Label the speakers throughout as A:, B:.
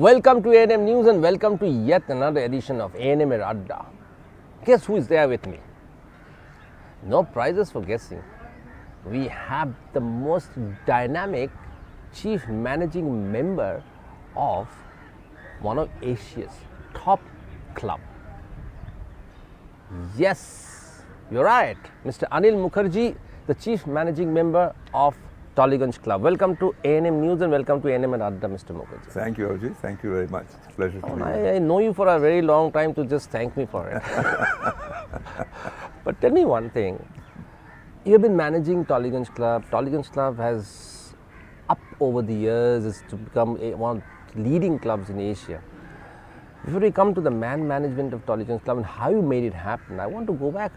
A: Welcome to A&M News and welcome to yet another edition of A&M Adda. Guess who is there with me? No prizes for guessing. We have the most dynamic chief managing member of one of Asia's top club. Yes, you're right. Mr. Anil Mukherji, the chief managing member of Tollygunge Club. Welcome to A&M News and welcome to A&M Adda, Mr. Mukherji.
B: Thank you, Avijit. Thank you very much. It's a pleasure to be here.
A: I know you for a very long time to just thank me for it. But tell me one thing. You've been managing Tollygunge Club. Tollygunge Club has, up over the years, is to become one of the leading clubs in Asia. Before we come to the management of Tollygunge Club and how you made it happen, I want to go back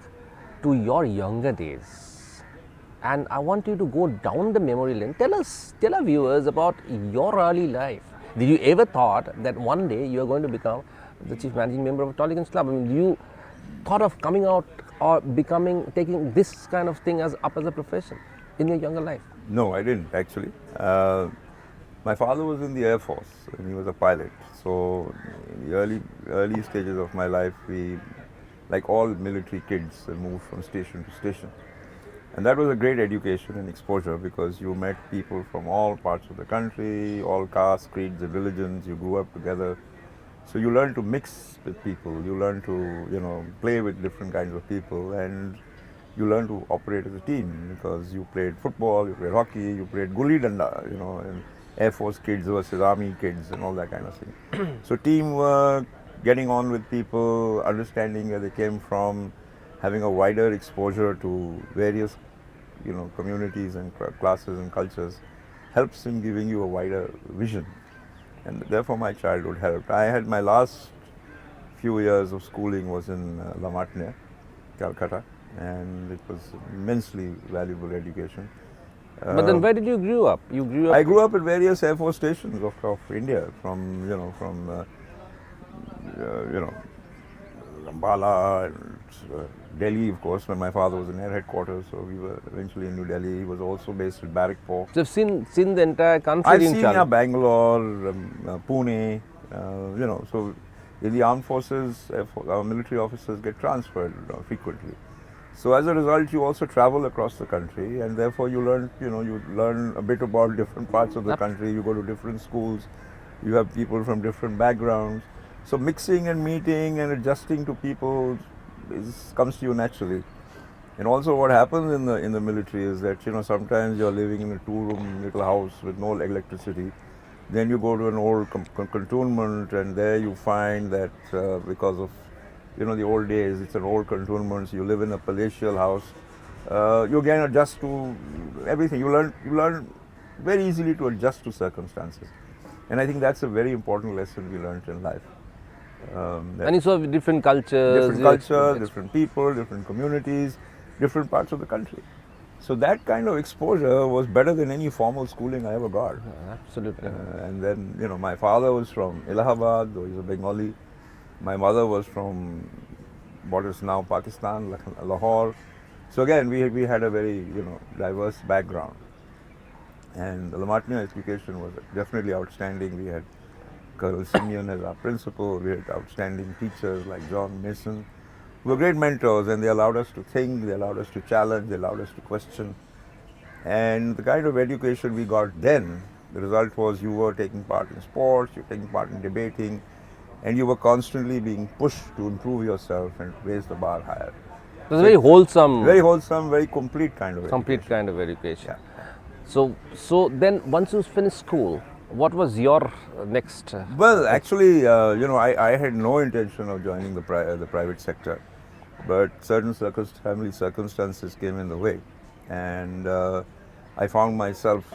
A: to your younger days. And I want you to go down the memory lane. Tell our viewers about your early life. Did you ever thought that one day you are going to become the chief managing member of Tollygunge Club? I mean, you thought of coming out or taking this kind of thing up as a profession in your younger life?
B: No, I didn't actually. My father was in the Air Force and he was a pilot. So in the early stages of my life, we, like all military kids, moved from station to station. And that was a great education and exposure because you met people from all parts of the country, all castes, creeds and religions. You grew up together. So you learn to mix with people. You learn to, play with different kinds of people, and you learn to operate as a team because you played football, you played hockey, you played gulli danda, and Air Force kids versus Army kids and all that kind of thing. So teamwork, getting on with people, understanding where they came from, having a wider exposure to various, communities and classes and cultures helps in giving you a wider vision. And therefore my childhood helped. I had my last few years of schooling was in La Martiniere, Calcutta, and it was immensely valuable education.
A: But then where did you grow up?
B: I grew up at various Air Force stations of India, from Ambala and Delhi, of course, when my father was in Air Headquarters, so we were eventually in New Delhi. He was also based at Barrackpore.
A: So you've seen the entire country.
B: I've seen Bangalore, Pune, so in the armed forces, our military officers get transferred frequently. So as a result, you also travel across the country, and therefore you learn a bit about different parts of the country. You go to different schools, you have people from different backgrounds. So mixing and meeting and adjusting to people comes to you naturally. And also what happens in the military is that sometimes you're living in a 2-room little house with no electricity. Then you go to an old cantonment, and there you find that because of the old days, it's an old cantonment, so you live in a palatial house. You again adjust to everything. You learn very easily to adjust to circumstances. And I think that's a very important lesson we learned in life.
A: And you saw different cultures.
B: Different people, different communities, different parts of the country. So that kind of exposure was better than any formal schooling I ever got.
A: Absolutely.
B: And then, my father was from Allahabad, though he's a Bengali. My mother was from what is now Pakistan, Lahore. So again, we had a very, diverse background. And the La Martiniere education was definitely outstanding. We had Colonel Simeon as our principal. We had outstanding teachers like John Mason, who were great mentors, and they allowed us to think, they allowed us to challenge, they allowed us to question. And the kind of education we got then, the result was you were taking part in sports, you were taking part in debating, and you were constantly being pushed to improve yourself and raise the bar higher.
A: It was very wholesome.
B: Very wholesome, very complete kind of
A: education.
B: Yeah.
A: So then once you finished school, what was your next?
B: Well, actually, I had no intention of joining the private sector, but certain family circumstances came in the way, and I found myself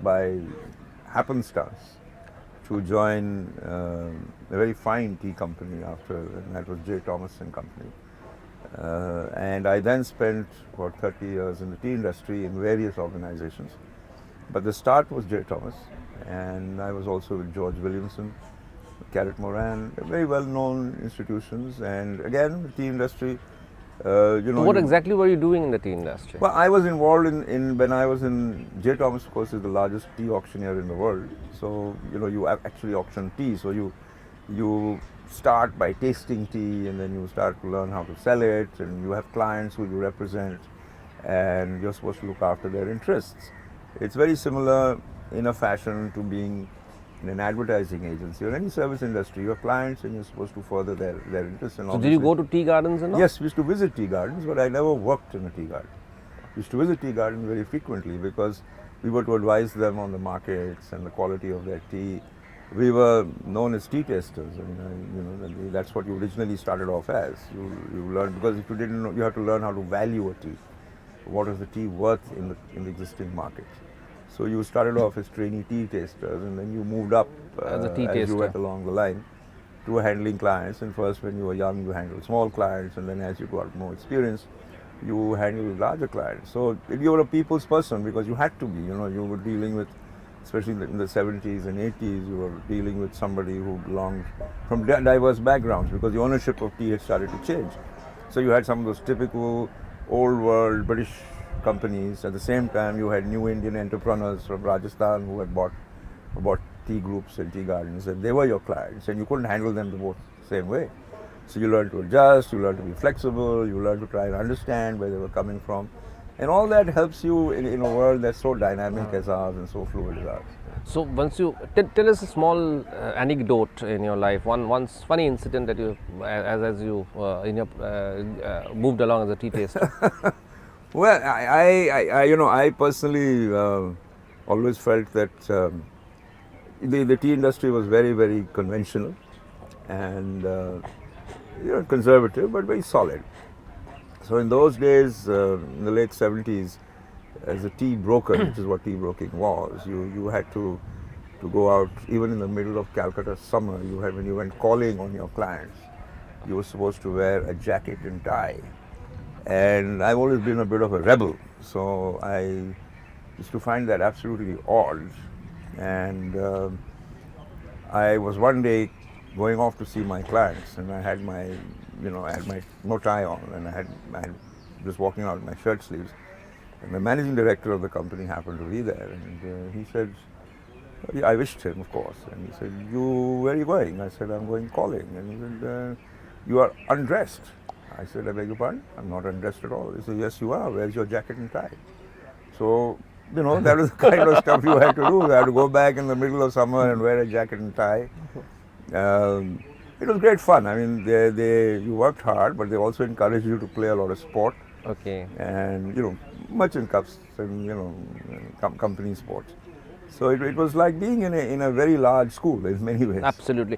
B: by happenstance to join a very fine tea company and that was J. Thomas and Company. And I then spent about 30 years in the tea industry in various organizations. But the start was J. Thomas, and I was also with George Williamson, Carrot Moran, very well-known institutions. And again, the tea industry,
A: What exactly were you doing in the tea industry?
B: Well, I was involved in when I was in J. Thomas, of course, is the largest tea auctioneer in the world. So you actually auction tea. So you start by tasting tea, and then you start to learn how to sell it, and you have clients who you represent, and you're supposed to look after their interests. It's very similar in a fashion to being in an advertising agency or any service industry. You have clients and you're supposed to further their interests. And
A: so did you go to tea gardens and all?
B: Yes, we used to visit tea gardens, but I never worked in a tea garden. We used to visit tea gardens very frequently because we were to advise them on the markets and the quality of their tea. We were known as tea testers, and that's what you originally started off as. You learn, because if you didn't know, you have to learn how to value a tea. What is the tea worth in the existing market? So you started off as trainee tea testers, and then you moved up
A: as a tea taster.
B: You went along the line to handling clients. And first, when you were young, you handled small clients, and then as you got more experience, you handled larger clients. So you were a people's person because you had to be. You were dealing with, especially in the 70s and 80s, you were dealing with somebody who belonged from diverse backgrounds because the ownership of tea had started to change. So you had some of those typical old world British companies. At the same time, you had new Indian entrepreneurs from Rajasthan who had bought tea groups and tea gardens, and they were your clients, and you couldn't handle them the both same way. So you learned to adjust, you learned to be flexible, you learned to try and understand where they were coming from, and all that helps you in a world that's so dynamic as ours and so fluid as ours.
A: So once you tell us a small anecdote in your life, one funny incident that you as you moved along as a tea taster.
B: Well, I personally always felt that the tea industry was very, very conventional and conservative, but very solid. So in those days, in the late 70s, as a tea broker, which is what tea broking was, you had to go out, even in the middle of Calcutta summer, when you went calling on your clients, you were supposed to wear a jacket and tie. And I've always been a bit of a rebel, so I used to find that absolutely odd. And I was one day going off to see my clients, and I had my no tie on, and I had just walking out in my shirt sleeves. And the managing director of the company happened to be there, and he said, I wished him, of course, and he said, where are you going? I said, I'm going calling. And he said, you are undressed. I said, I beg your pardon? I'm not undressed at all. He said, yes, you are. Where's your jacket and tie? So, that was the kind of stuff you had to do. You had to go back in the middle of summer and wear a jacket and tie. It was great fun. I mean, you worked hard, but they also encouraged you to play a lot of sport.
A: Okay.
B: And, merchant cups and, company sports. So it was like being in a very large school in many ways.
A: Absolutely.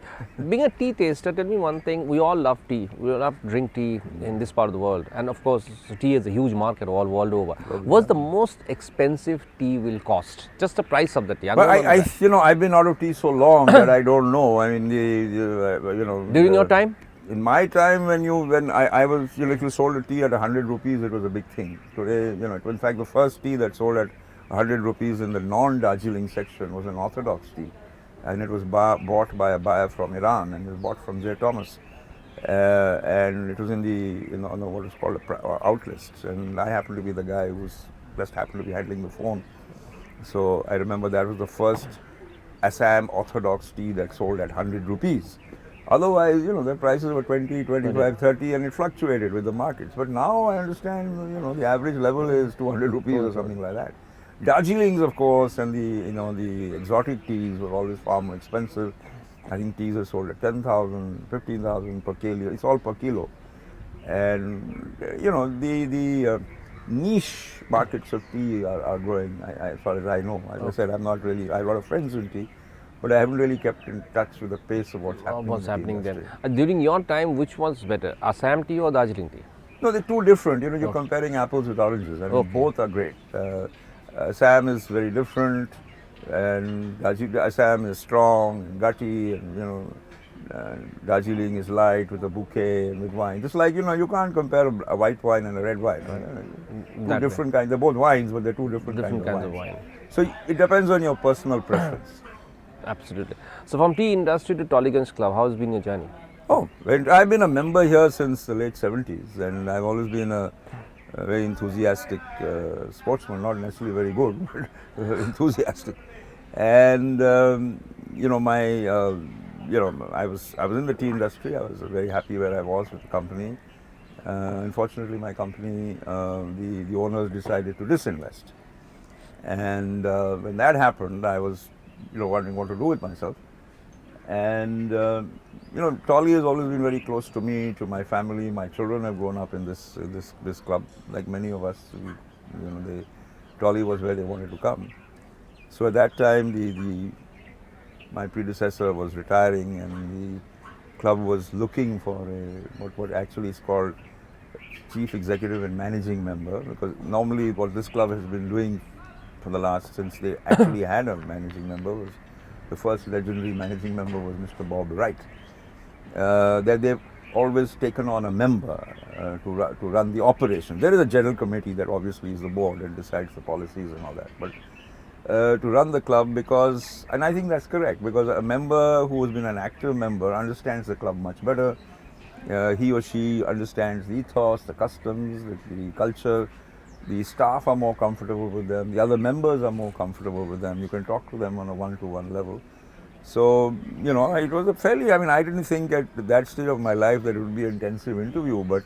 A: Being a tea taster, tell me one thing, we all love tea. We love to drink tea in this part of the world. And of course, tea is a huge market all world over. What's the most expensive tea will cost? Just the price of the tea.
B: But I've been out of tea so long that I don't know. I mean,
A: during your time?
B: In my time, when I was, if you sold a tea at 100 rupees, it was a big thing. Today, it was in fact the first tea that sold at 100 rupees in the non-Darjeeling section was an orthodox tea, and it was bought by a buyer from Iran, and it was bought from J. Thomas, and it was on what is called out lists, and I happened to be the guy who just happened to be handling the phone. So I remember that was the first Assam orthodox tea that sold at 100 rupees. Otherwise, the prices were 20, 25, 30, and it fluctuated with the markets. But now I understand, the average level is 200 rupees or something like that. Darjeelings, of course, and the exotic teas were always far more expensive. I think teas are sold at 10,000, 15,000 per kilo. It's all per kilo. And, the niche markets of tea are growing, as far as I know. As I said, I have a lot of friends in tea, but I haven't really kept in touch with the pace of what's happening.
A: Then? During your time, which was better, Assam tea or Darjeeling tea?
B: No, they're two different. You're comparing apples with oranges. I mean, both are great. Assam is very different, and Assam is strong and gutty, and Darjeeling is light with a bouquet and with wine. Just like you can't compare a white wine and a red wine. Two different kinds. They're both wines, but they're two different kinds of wine. So it depends on your personal preference.
A: Absolutely. So from tea industry to Tolleygunge Club, how has been your journey?
B: Oh, I've been a member here since the late 70s, and I've always been a very enthusiastic sportsman, not necessarily very good, but enthusiastic. And I was in the tea industry. I was very happy where I was with the company. Unfortunately, my company, the owners decided to disinvest, and when that happened, I was wondering what to do with myself. And Tolly has always been very close to me, to my family. My children have grown up in this club, like many of us. Tolly was where they wanted to come. So at that time, my predecessor was retiring, and the club was looking for what actually is called chief executive and managing member, because normally what this club has been doing for the last, since they actually had a managing member, was the first legendary managing member was Mr. Bob Wright. That they've always taken on a member to run the operation. There is a general committee that obviously is the board and decides the policies and all that. But to run the club, because, and I think that's correct, because a member who has been an active member understands the club much better. He or she understands the ethos, the customs, the culture. The staff are more comfortable with them. The other members are more comfortable with them. You can talk to them on a one-to-one level. So, it was a fairly, I didn't think at that stage of my life that it would be an intensive interview, but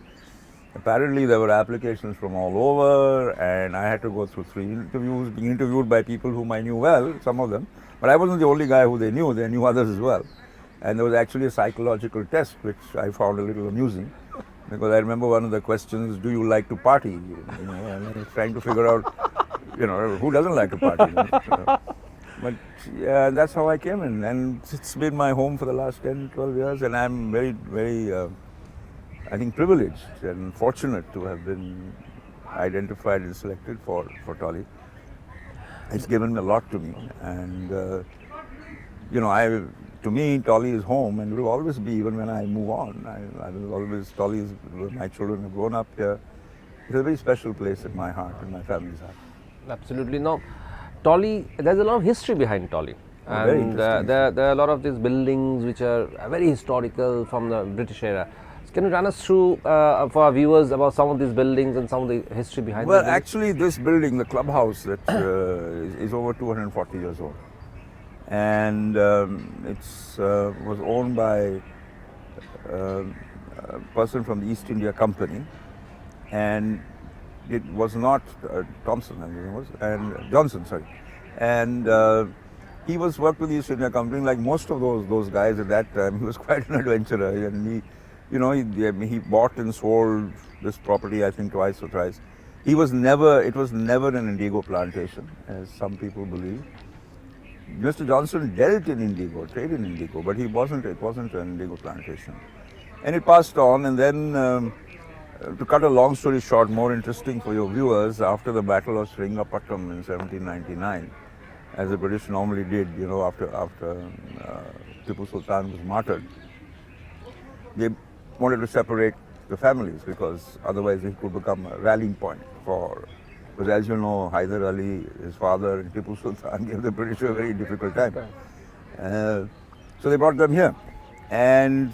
B: apparently there were applications from all over, and I had to go through 3 interviews, being interviewed by people whom I knew well, some of them, but I wasn't the only guy who they knew others as well. And there was actually a psychological test, which I found a little amusing, because I remember one of the questions, do you like to party? And I was trying to figure out, who doesn't like to party? But yeah, that's how I came in, and it's been my home for the last 10, 12 years, and I'm very, very, I think, privileged and fortunate to have been identified and selected for Tolly. It's given a lot to me, and to me, Tolly is home, and will always be, even when I move on. I will always, Tolly is where my children have grown up here. It's a very special place in my heart and my family's heart.
A: Absolutely. Now, Tolly, there's a lot of history behind Tolly. And there are a lot of these buildings which are very historical from the British era. So can you run us through, for our viewers, about some of these buildings and some of the history behind them?
B: Well, actually, this building, the Clubhouse, that is over 240 years old. And it was owned by a person from the East India Company, and it was not Johnson, sorry. And he worked with the East India Company, like most of those guys at that time. He was quite an adventurer, and he bought and sold this property, I think, twice or thrice. It was never an indigo plantation, as some people believe. Mr. Johnson dealt in indigo, traded in indigo, but it wasn't an indigo plantation. And it passed on, and then, to cut a long story short, more interesting for your viewers, after the Battle of Sringapattam in 1799, as the British normally did, after Tipu Sultan was martyred, they wanted to separate the families, because otherwise it could become a rallying point because as you know, Hyder Ali, his father, and Tipu Sultan gave the British a very difficult time. So they brought them here. And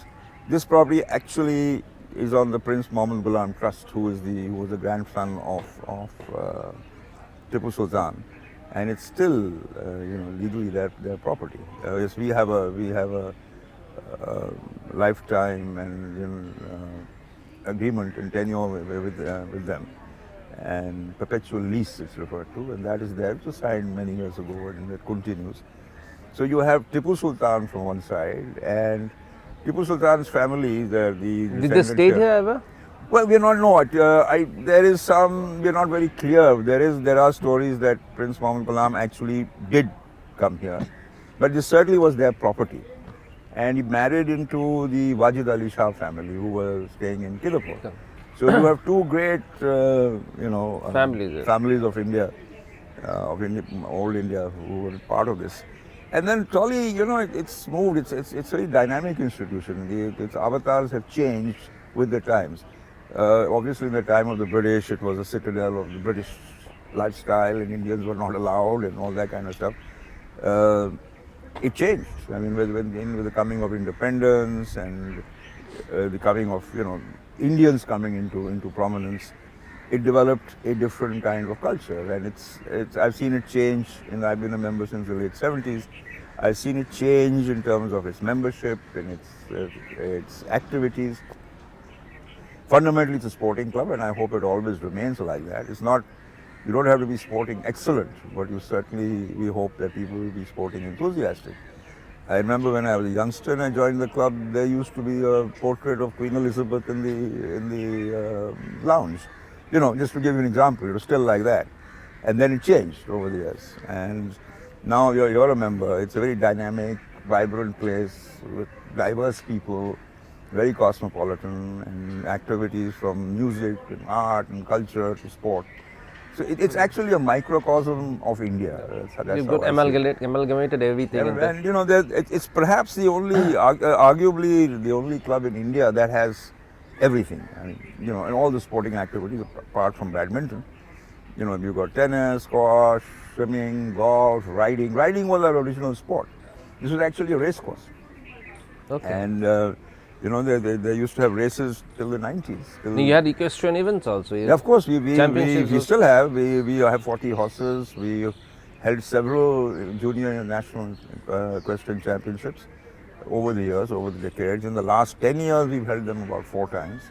B: this property actually is on the Prince Mohammed Ghulam Trust, who was the grandson of Tipu Sultan. And it's still, legally their property. Yes, we have a lifetime and agreement and tenure with them. And perpetual lease, it's referred to, and that is there. It was signed many years ago, and it continues. So you have Tipu Sultan from one side, and Tipu Sultan's family. Did
A: they stay here ever?
B: Well, we're not know it. There is some. We're not very clear. There are stories that Prince Mohammed Ghulam actually did come here, but this certainly was their property, and he married into the Wajid Ali Shah family, who were staying in Kidapur. Okay. So you have two great, families of India, old India, who were part of this. And then Tolly, it's moved. It's a very dynamic institution. Its avatars have changed with the times. Obviously, in the time of the British, it was a citadel of the British lifestyle, and Indians were not allowed, and all that kind of stuff. It changed. With the coming of independence and the coming of Indians coming into prominence, it developed a different kind of culture, and I've seen it change. I've been a member since the late 70s. I've seen it change in terms of its membership and its activities. Fundamentally, it's a sporting club, and I hope it always remains like that. It's not. You don't have to be sporting excellent, but we hope that people will be sporting enthusiastic. I remember when I was a youngster and I joined the club, there used to be a portrait of Queen Elizabeth in the lounge. Just to give you an example, it was still like that. And then it changed over the years. And now you're a member. It's a very dynamic, vibrant place with diverse people, very cosmopolitan, and activities from music and art and culture to sport. So it's actually a microcosm of India. That's
A: You've got amalgamated everything.
B: And it's perhaps the only, arguably the only club in India that has everything. I mean, and all the sporting activities apart from badminton. You've got tennis, squash, swimming, golf, riding. Riding was our original sport. This was actually a race course.
A: Okay.
B: And they used to have races till the 90s.
A: You had equestrian events also.
B: Yeah, of course, we still have. We have 40 horses. We held several junior and national equestrian championships over the years, over the decades. In the last 10 years, we've held them about 4 times.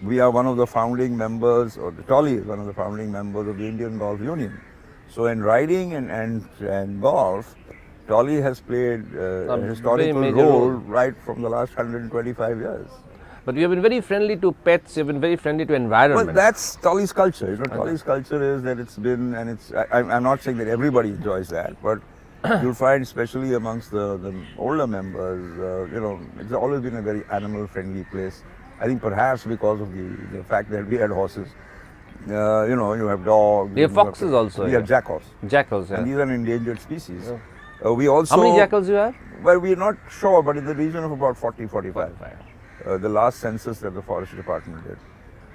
B: We are one of the founding members, or the Tolly is one of the founding members of the Indian Golf Union. So in riding and golf, Tolly has played a historical role right from the last 125 years.
A: But you have been very friendly to pets, you have been very friendly to environment.
B: Well, that's Tolly's culture. Tolly's culture is that it's been, and I'm not saying that everybody enjoys that, but you'll find, especially amongst the older members, it's always been a very animal-friendly place. I think perhaps because of the fact that we had horses. You have dogs.
A: You have foxes also.
B: We have jackals.
A: Jackals, yeah.
B: And these are endangered species. Yeah. We also.
A: How many jackals you have?
B: Well, we're not sure, but in the region of about 45. The last census that the Forest Department did.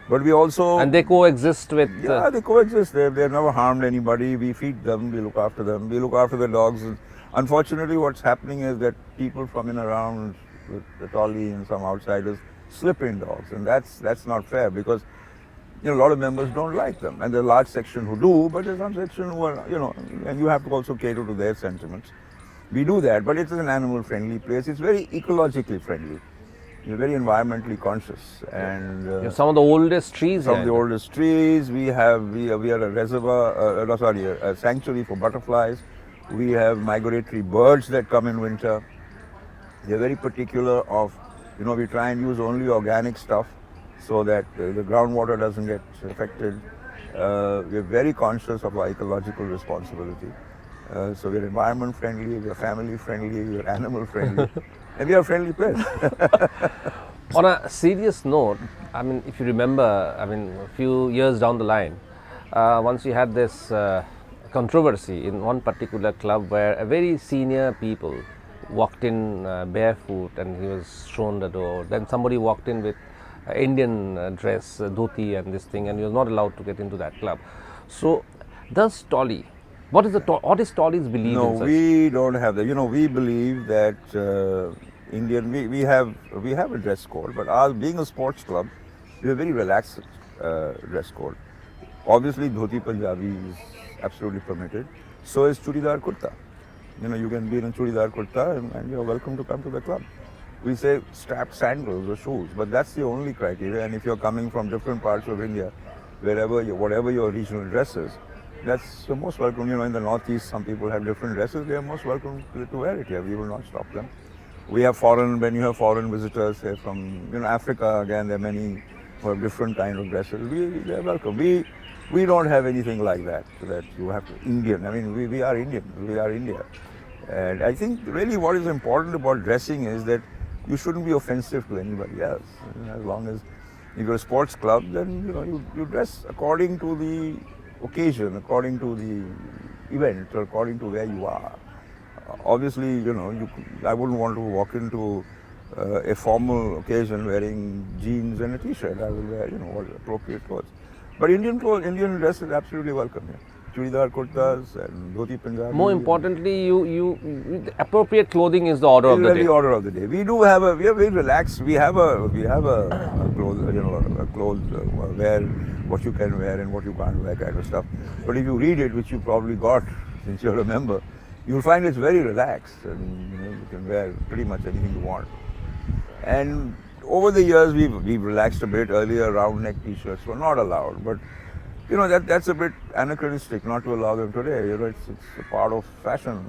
B: But we also.
A: And they coexist with.
B: Yeah, they coexist. They've never harmed anybody. We feed them. We look after them. We look after the dogs. Unfortunately, what's happening is that people from in around with the Tolly and some outsiders slip in dogs, and that's not fair because. A lot of members don't like them, and there's a large section who do, but there's some section who are, and you have to also cater to their sentiments. We do that, but it's an animal-friendly place. It's very ecologically friendly. You're very environmentally conscious, and
A: some of the oldest trees.
B: Some of the oldest trees. We are a reservoir, a sanctuary for butterflies. We have migratory birds that come in winter. They're very particular of, we try and use only organic stuff, so that the groundwater doesn't get affected. We're very conscious of our ecological responsibility. So we're environment friendly, we're family friendly, we're animal friendly, and we are a friendly place.
A: On a serious note, I mean, if you remember, a few years down the line, once you had this controversy in one particular club where a very senior people walked in barefoot and he was shown the door. Then somebody walked in with Indian dress, dhoti and this thing, and he was not allowed to get into that club. So, does Tolly, what is Tolly's belief in such?
B: We don't have that. We believe that we have a dress code, but ours being a sports club, we have a very relaxed dress code. Obviously, dhoti Punjabi is absolutely permitted. So is chudidar kurta. You can be in a chudidar kurta and you're welcome to come to the club. We say strapped sandals or shoes, but that's the only criteria. And if you're coming from different parts of India, whatever your regional dress is, that's the most welcome. In the Northeast, some people have different dresses. They are most welcome to wear it here. We will not stop them. When you have foreign visitors, say from Africa, again, there are many who have different kind of dresses. They're welcome. We don't have anything like that you have to Indian. I mean, we are Indian. We are India. And I think really what is important about dressing is that you shouldn't be offensive to anybody else. As long as if you're a sports club, then you dress according to the occasion, according to the event, or according to where you are. Obviously, I wouldn't want to walk into a formal occasion wearing jeans and a t-shirt. I will wear, what appropriate clothes. But Indian dress is absolutely welcome here. churidar kurtas and dhoti punjabi.
A: More importantly, the appropriate clothing is the order of the
B: Really
A: day.
B: order of the day. We are very relaxed. We have a clothes, a clothes wear what you can wear and what you can't wear kind of stuff. But if you read it, which you probably got since you're a member, you'll find it's very relaxed, and you can wear pretty much anything you want. And over the years, we've relaxed a bit. Earlier, round neck t-shirts were not allowed, but that's a bit anachronistic not to allow them today. It's a part of fashion.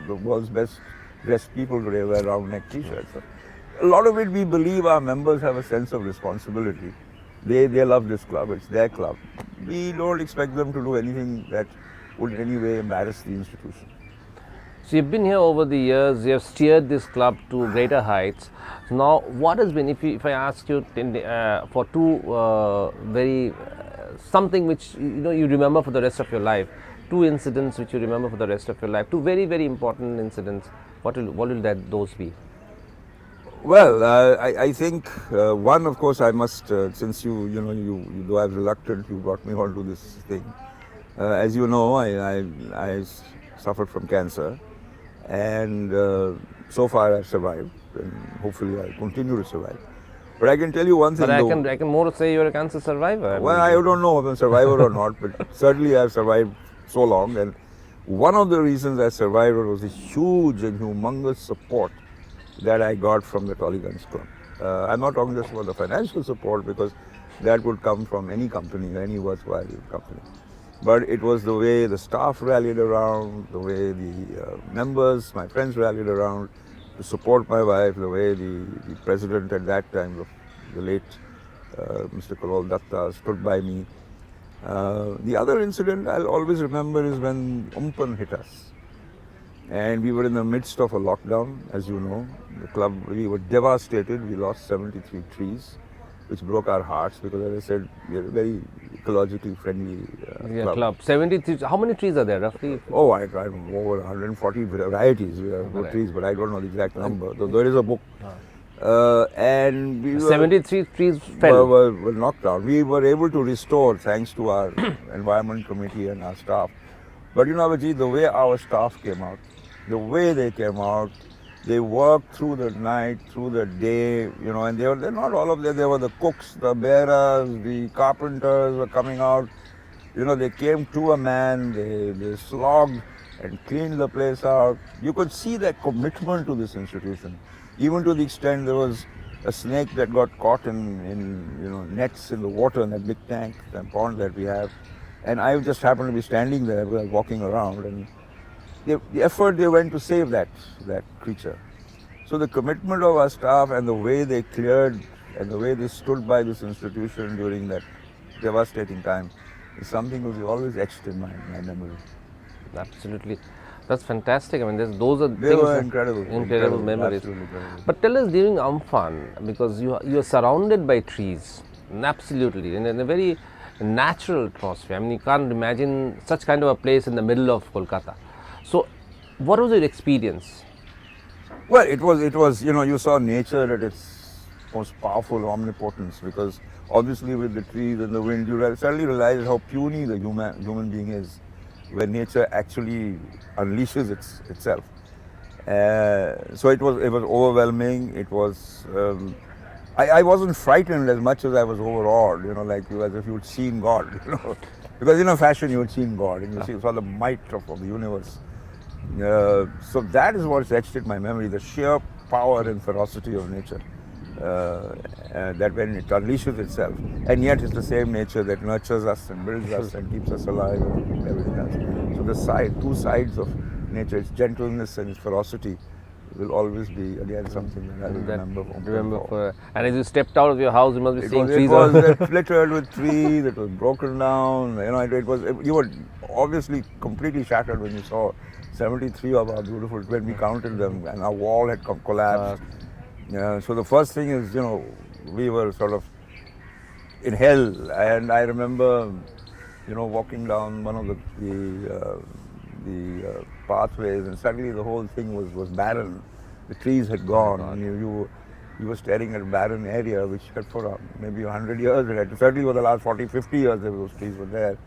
B: The world's best dressed people today wear round neck t-shirts. So a lot of it, we believe our members have a sense of responsibility. They love this club. It's their club. We don't expect them to do anything that would in any way embarrass the institution.
A: So you've been here over the years, you have steered this club to greater heights. Now, what has been, if I ask you for two very, something which you remember for the rest of your life, two incidents which you remember for the rest of your life, two very, very important incidents, what will those be?
B: Well, I think one, of course, I must, since though I was reluctant, you brought me onto this thing. As you know, I suffered from cancer, and so far I've survived, and hopefully I'll continue to survive. But I can tell you one thing.
A: But I can more say you're a cancer survivor.
B: Well, I don't know if I'm a survivor or not, but certainly I've survived so long. And one of the reasons I survived was the huge and humongous support that I got from the Tolleygunge Club. I'm not talking just about the financial support, because that would come from any company, any worthwhile company. But it was the way the staff rallied around, the way the members, my friends rallied around to support my wife, the way the president at that time, the late Mr. Karol Datta, stood by me. The other incident I'll always remember is when Umpan hit us. And we were in the midst of a lockdown, as you know. The club, we were devastated. We lost 73 trees, which broke our hearts, because, as I said, we are a very ecologically friendly club.
A: 73. How many trees are there roughly?
B: Oh, I tried over 140 varieties of trees, but I don't know the exact number. So there is a book. And we
A: 73 trees fell.
B: Were knocked down. We were able to restore, thanks to our environment committee and our staff. But Avijit, the way our staff came out, the way they came out, they worked through the night, through the day, and they're not all of them. There were the cooks, the bearers, the carpenters were coming out. They came to a man, they slogged and cleaned the place out. You could see that commitment to this institution, even to the extent there was a snake that got caught in nets in the water in that big tank, that pond that we have. And I just happened to be standing there walking around, and the effort they went to save that creature. So the commitment of our staff and the way they cleared and the way they stood by this institution during that devastating time is something that was always etched in my memory.
A: Absolutely. That's fantastic. I mean, those are
B: they were incredible
A: memories.
B: Incredible.
A: But tell us, during Amphan, because you're surrounded by trees, absolutely, in a very natural atmosphere. I mean, you can't imagine such kind of a place in the middle of Kolkata. So, what was your experience?
B: Well, it was you saw nature at its most powerful omnipotence, because obviously with the trees and the wind, you suddenly realize how puny the human being is when nature actually unleashes itself. So it was overwhelming. It was. I wasn't frightened as much as I was overawed, as if you'd seen God, Because in a fashion you had seen God, and you saw the might of the universe. So that is what's etched in my memory, the sheer power and ferocity of nature. That when it unleashes itself, and yet it's the same nature that nurtures us and builds us and keeps us alive and everything else. So two sides of nature, its gentleness and its ferocity, will always be again something that I will remember.
A: And as you stepped out of your house, you must be seeing trees.
B: It was littered with trees. It was broken down. You were obviously completely shattered when you saw 73 of our beautiful, when we counted them, and our wall had collapsed. So the first thing is, we were sort of in hell, and I remember, walking down one of the pathways, and suddenly the whole thing was barren. The trees had gone, and you were staring at a barren area which had for maybe 100 years, certainly for the last 40, 50 years those trees were there.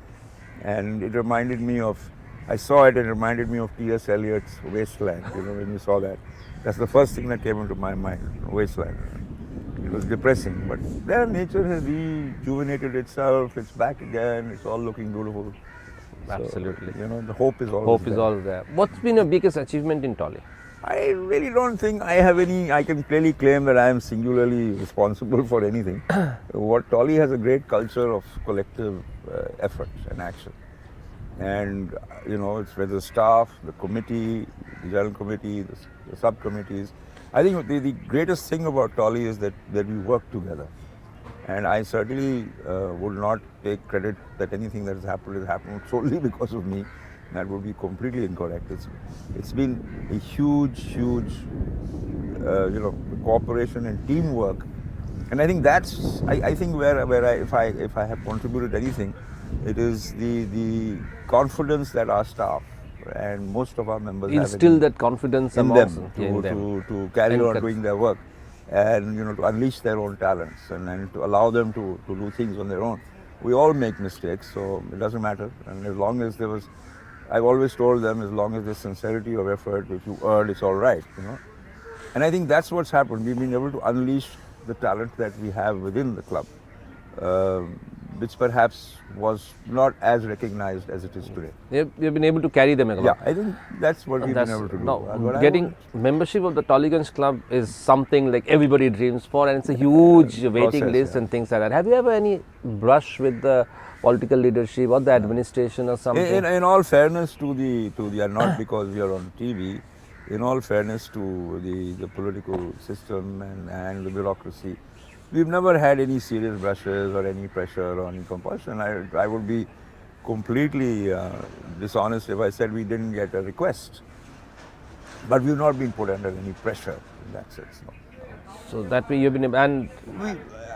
B: And it reminded me of, I saw it and it reminded me of T.S. Eliot's Wasteland, when you saw that. That's the first thing that came into my mind, Wasteland. It was depressing, but there nature has rejuvenated itself, it's back again, it's all looking beautiful.
A: Absolutely.
B: So, the hope is always
A: Hope
B: there.
A: is all there. What's been your biggest achievement in Tolly?
B: I really don't think I have any, I can clearly claim that I am singularly responsible for anything. What Tolly has a great culture of collective effort and action. And, it's whether the staff, the committee, the general committee, the subcommittees. I think the greatest thing about Tolly is that we work together. And I certainly would not take credit that anything that has happened solely because of me. That would be completely incorrect. It's been a huge cooperation and teamwork, and I think that's I think where if I have contributed anything, it is the confidence that our staff and most of our members have
A: Instill that confidence
B: in
A: amongst
B: them to carry
A: And
B: on doing their work, and to unleash their own talents and to allow them to do things on their own. We all make mistakes, so it doesn't matter. And as long as I've always told them, as long as there's sincerity of effort, if you earn, it's all right, And I think that's what's happened. We've been able to unleash the talent that we have within the club, which perhaps was not as recognized as it is today.
A: You've been able to carry them along.
B: Yeah, I think that's what we've been able to do.
A: Now, getting membership of the Tollygunge Club is something like everybody dreams for, and it's a huge waiting list and things like that. Have you ever any brush with the political leadership or the administration or something?
B: In all fairness to the and not because we are on TV, in all fairness to the political system and the bureaucracy, we've never had any serious brushes or any pressure or any compulsion. I would be completely dishonest if I said we didn't get a request. But we've not been put under any pressure in that sense. No.
A: So that way you've been, and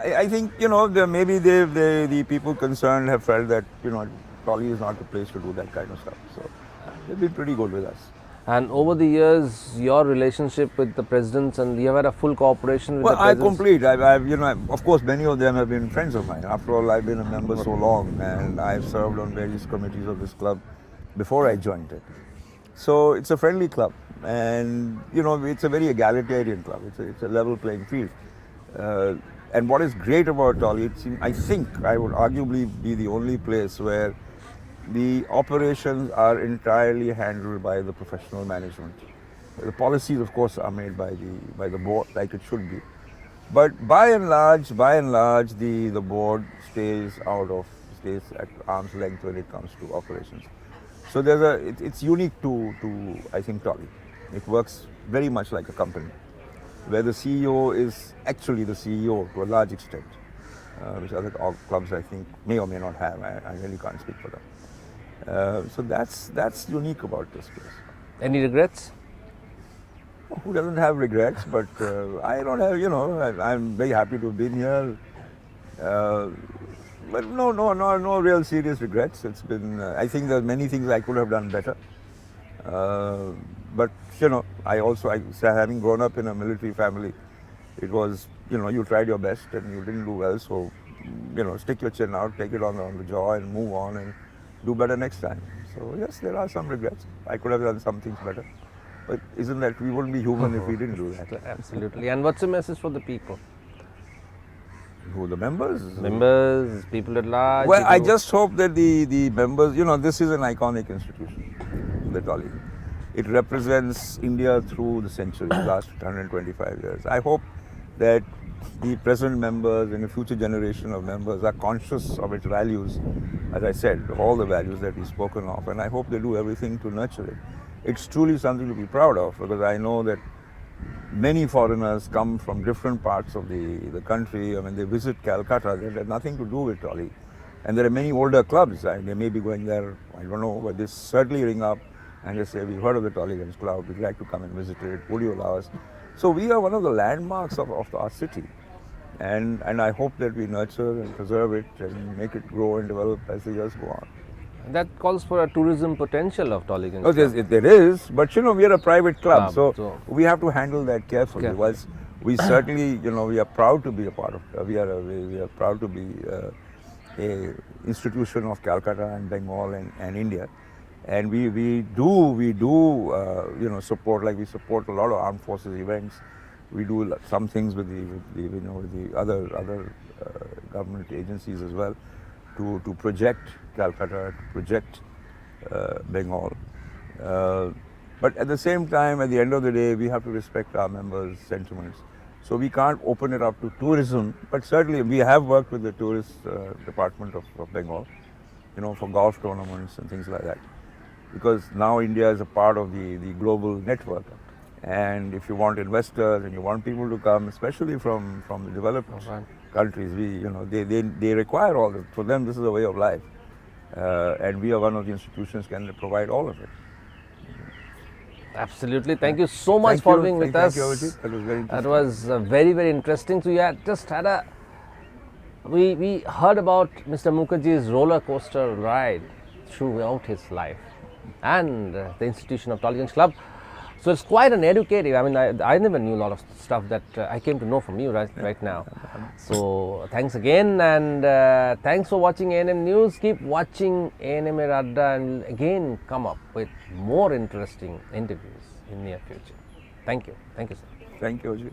B: I think, maybe the people concerned have felt that, Tolly is not the place to do that kind of stuff. So they've been pretty good with us.
A: And over the years, your relationship with the presidents, and you have had a full cooperation with the presidents?
B: Of course, many of them have been friends of mine. After all, I've been a member so long, and I've served on various committees of this club before I joined it. So it's a friendly club, and it's a very egalitarian club. It's a level playing field. And what is great about Tolly, I think I would arguably be the only place where the operations are entirely handled by the professional management. The policies, of course, are made by the board, like it should be. But by and large, the board stays at arm's length when it comes to operations. So it's unique to I think Tolly. It works very much like a company, where the CEO is actually the CEO to a large extent, which other clubs I think may or may not have. I really can't speak for them. So that's unique about this place.
A: Any regrets?
B: Who doesn't have regrets? But I don't have. I'm very happy to have been here. But no real serious regrets. It's been. I think there are many things I could have done better. But having grown up in a military family, it was you tried your best and you didn't do well. So stick your chin out, take it on the jaw, and move on and do better next time. So yes, there are some regrets. I could have done some things better. But isn't that we wouldn't be human if we didn't do that?
A: Absolutely. And what's the message for the people?
B: Who, the members?
A: Members, people at large?
B: Well, I just hope that the members, this is an iconic institution, the Tolly. It represents India through the centuries, last 125 years. I hope that the present members and the future generation of members are conscious of its values, as I said, all the values that we've spoken of, and I hope they do everything to nurture it. It's truly something to be proud of, because I know that many foreigners come from different parts of the country. I mean, they visit Calcutta, they have nothing to do with Tolly. And there are many older clubs, they may be going there, I don't know, but they certainly ring up and they say, we've heard of the Tollygunge Club, we'd like to come and visit it, would you allow us? So we are one of the landmarks of our city. And I hope that we nurture and preserve it and make it grow and develop as the years go on.
A: That calls for a tourism potential of Tollygunge.
B: Oh, there is, but we are a private club, so we have to handle that carefully. Whilst we certainly, we are proud to be a part of. We are proud to be a institution of Calcutta and Bengal and India. And we do support, like we support a lot of armed forces events. We do some things with the other government agencies as well to project Calcutta, to project Bengal. But at the same time, at the end of the day, we have to respect our members' sentiments. So we can't open it up to tourism, but certainly we have worked with the tourist department of Bengal, for golf tournaments and things like that. Because now India is a part of the global network. And if you want investors and you want people to come, especially from the developed countries, they require all this. For them, this is a way of life. And we are one of the institutions can provide all of it.
A: Absolutely. Thank you so much for being with us.
B: Thank you, Avijit. That was very interesting.
A: That was very, very interesting. So we heard about Mr. Mukherjee's roller coaster ride throughout his life and the institution of Tolerance Club. So it's quite an educative. I mean, I never knew a lot of stuff that I came to know from you right now. So thanks again, and thanks for watching A&M News. Keep watching A&M Radda, and again come up with more interesting interviews in near future. Thank you. Thank you, sir.
B: Thank you, Avijit.